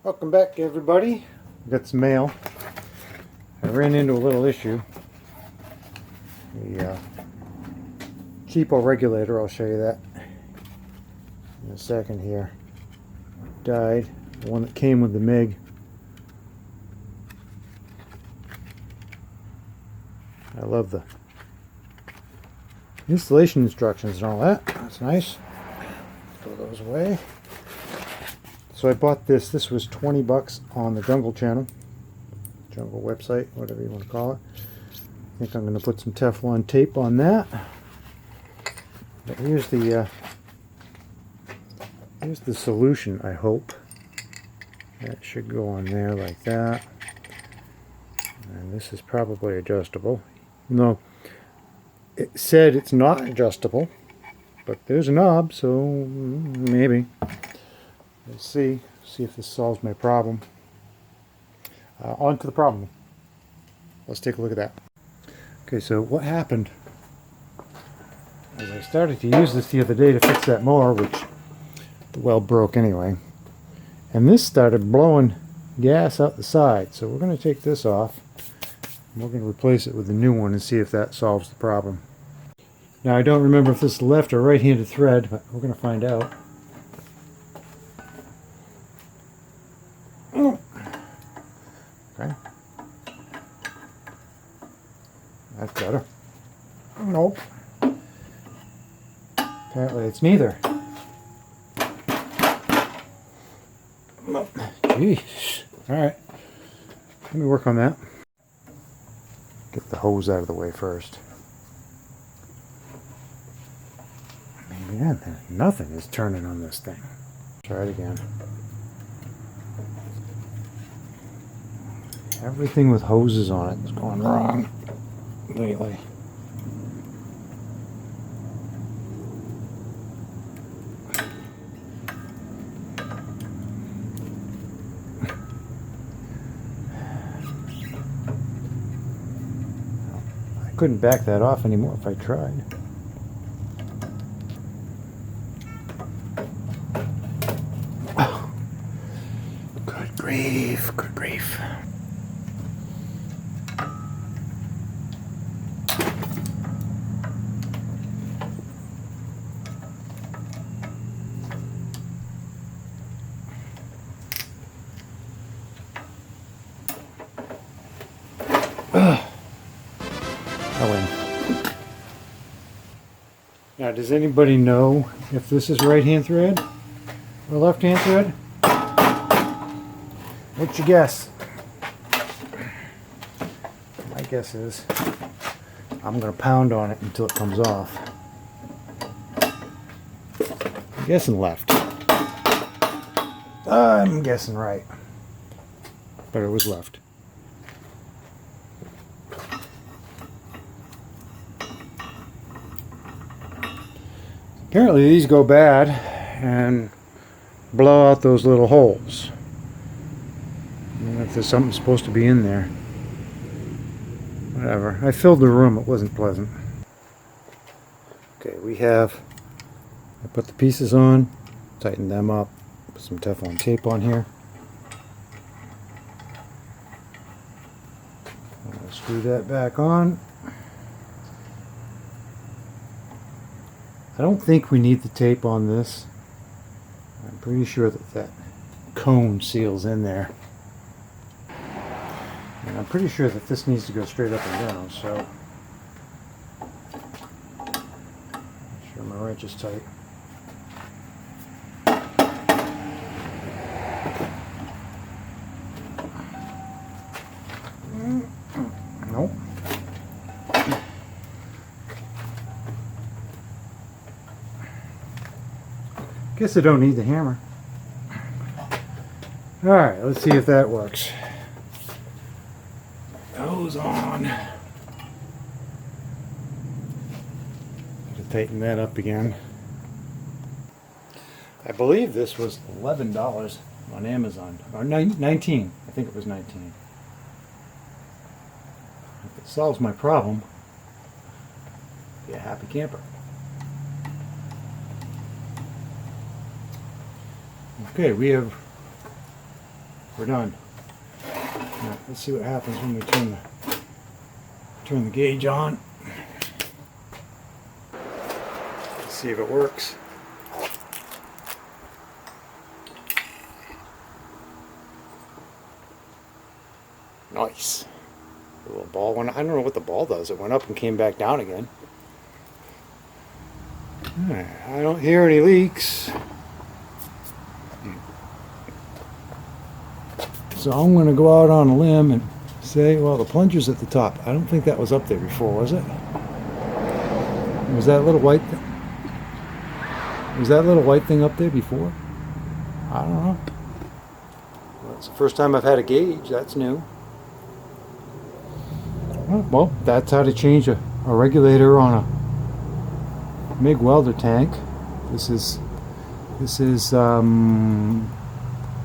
Welcome back, everybody. Got some mail. I ran into a little issue. The cheapo regulator, I'll show you that in a second here, died. The one that came with the MIG. I love the installation instructions and all that. That's nice. Throw those away. So I bought this. This was 20 bucks on the Jungle channel. Jungle website, whatever you want to call it. I think I'm going to put some Teflon tape on that. But here's the solution, I hope. That should go on there like that. And this is probably adjustable. No, it said it's not adjustable, but there's a knob, so maybe. Let's see if this solves my problem. On to the problem. Let's take a look at that. Okay, so what happened is I started to use this the other day to fix that mower, which the weld broke anyway. And this started blowing gas out the side. So we're going to take this off. And we're going to replace it with a new one and see if that solves the problem. Now I don't remember if this is left or right-handed thread, but we're going to find out. Okay. That's better. Nope. Apparently it's neither. Jeez. Alright. Let me work on that. Get the hose out of the way first. Man, nothing is turning on this thing. Try it again. Everything with hoses on it is going wrong lately. I couldn't back that off anymore if I tried. Oh, good grief, good grief. Now, does anybody know if this is right-hand thread or left-hand thread? What's your guess? My guess is I'm going to pound on it until it comes off. I'm guessing left. I'm guessing right. But it was left. Apparently these go bad and blow out those little holes. I don't know if there's something supposed to be in there. Whatever. I filled the room. It wasn't pleasant. Okay, I put the pieces on, tighten them up, put some Teflon tape on here. I'll screw that back on. I don't think we need the tape on this. I'm pretty sure that cone seals in there. And I'm pretty sure that this needs to go straight up and down, so make sure my wrench is tight. Nope. Guess I don't need the hammer. Alright, let's see if that works. Hose on. Gotta tighten that up again. I believe this was $11 on Amazon. Or 19. I think it was 19. If it solves my problem, be a happy camper. Okay, we have we're done. Now, let's see what happens when we turn the gauge on. Let's see if it works. Nice. The little ball went, I don't know what the ball does. It went up and came back down again. I don't hear any leaks. So I'm going to go out on a limb and say, well, the plunger's at the top. I don't think that was up there before, was it? Was that little white thing? Was that little white thing up there before? I don't know. Well, it's the first time I've had a gauge. That's new. Well, that's how to change a regulator on a MIG welder tank. This is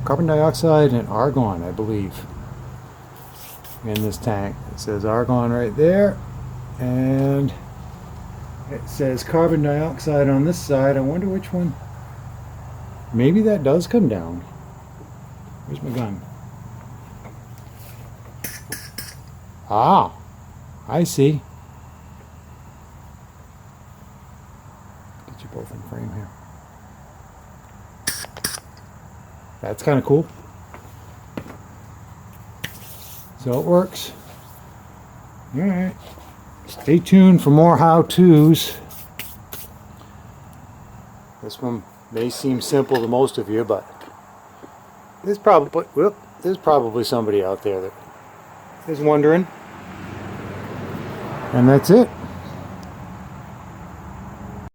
carbon dioxide and argon, I believe, in this tank. It says argon right there, and it says carbon dioxide on this side. I wonder which one. Maybe that does come down. Where's my gun? Ah, I see. Get you both in frame here. That's kind of cool. So it works. Alright. Stay tuned for more how-tos. This one may seem simple to most of you, but there's probably somebody out there that is wondering. And that's it.